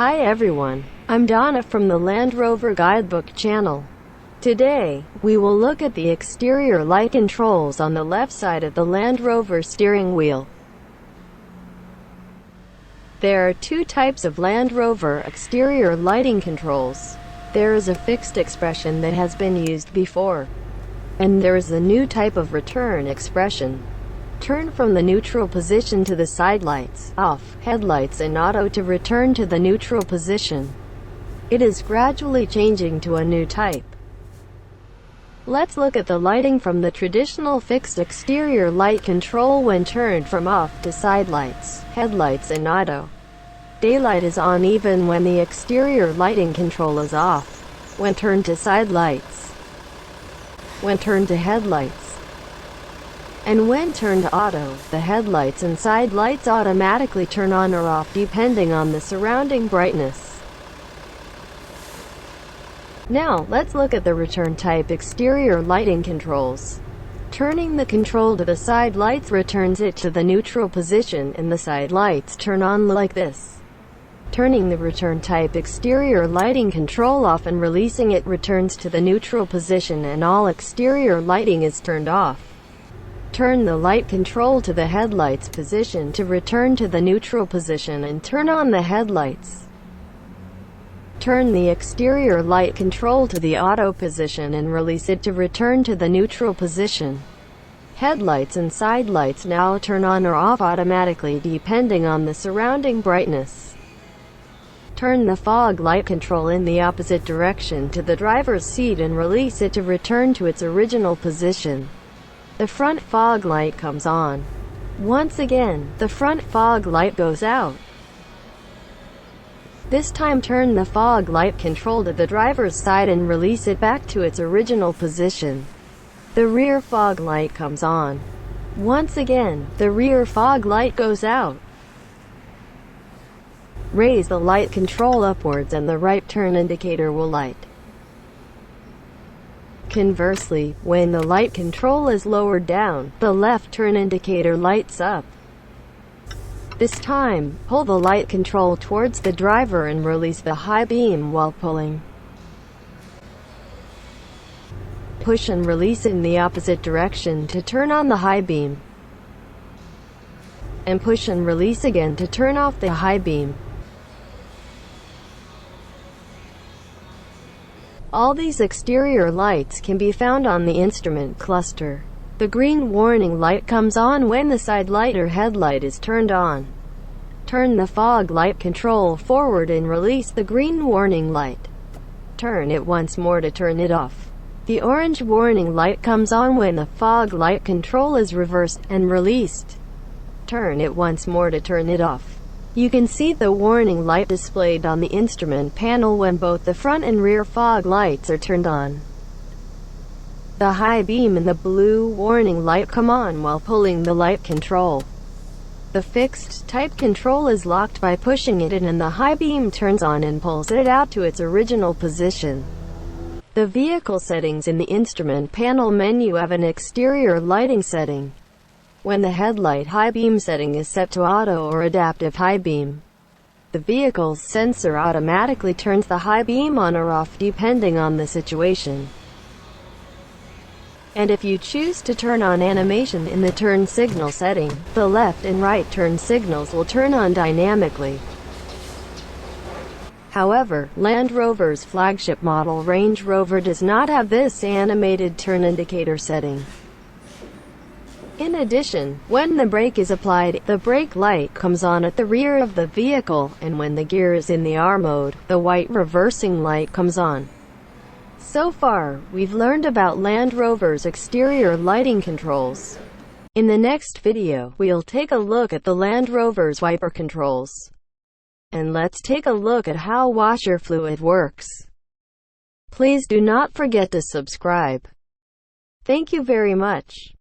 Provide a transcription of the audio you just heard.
Hi everyone, I'm Donna from the Land Rover Guidebook channel. Today, we will look at the exterior light controls on the left side of the Land Rover steering wheel. There are two types of Land Rover exterior lighting controls. There is a fixed expression that has been used before, and there is a new type of return expression. Turn from the neutral position to the side lights, off, headlights and auto to return to the neutral position. It is gradually changing to a new type. Let's look at the lighting from the traditional fixed exterior light control when turned from off to side lights, headlights and auto. Daylight is on even when the exterior lighting control is off. When turned to side lights. When turned to headlights. And when turned to auto, the headlights and side lights automatically turn on or off depending on the surrounding brightness. Now, let's look at the return type exterior lighting controls. Turning the control to the side lights returns it to the neutral position and the side lights turn on like this. Turning the return type exterior lighting control off and releasing it returns to the neutral position and all exterior lighting is turned off. Turn the light control to the headlights position to return to the neutral position and turn on the headlights. Turn the exterior light control to the auto position and release it to return to the neutral position. Headlights and side lights now turn on or off automatically depending on the surrounding brightness. Turn the fog light control in the opposite direction to the driver's seat and release it to return to its original position. The front fog light comes on. Once again, the front fog light goes out. This time turn the fog light control to the driver's side and release it back to its original position. The rear fog light comes on. Once again, the rear fog light goes out. Raise the light control upwards and the right turn indicator will light. Conversely, when the light control is lowered down, the left turn indicator lights up. This time, pull the light control towards the driver and release the high beam while pulling. Push and release in the opposite direction to turn on the high beam. And push and release again to turn off the high beam. All these exterior lights can be found on the instrument cluster. The green warning light comes on when the side light or headlight is turned on. Turn the fog light control forward and release the green warning light. Turn it once more to turn it off. The orange warning light comes on when the fog light control is reversed and released. Turn it once more to turn it off. You can see the warning light displayed on the instrument panel when both the front and rear fog lights are turned on. The high beam and the blue warning light come on while pulling the light control. The fixed type control is locked by pushing it in and the high beam turns on and pulls it out to its original position. The vehicle settings in the instrument panel menu have an exterior lighting setting. When the headlight high beam setting is set to auto or adaptive high beam, the vehicle's sensor automatically turns the high beam on or off depending on the situation. And if you choose to turn on animation in the turn signal setting, the left and right turn signals will turn on dynamically. However, Land Rover's flagship model Range Rover does not have this animated turn indicator setting. In addition, when the brake is applied, the brake light comes on at the rear of the vehicle, and when the gear is in the R mode, the white reversing light comes on. So far, we've learned about Land Rover's exterior lighting controls. In the next video, we'll take a look at the Land Rover's wiper controls. And let's take a look at how washer fluid works. Please do not forget to subscribe. Thank you very much.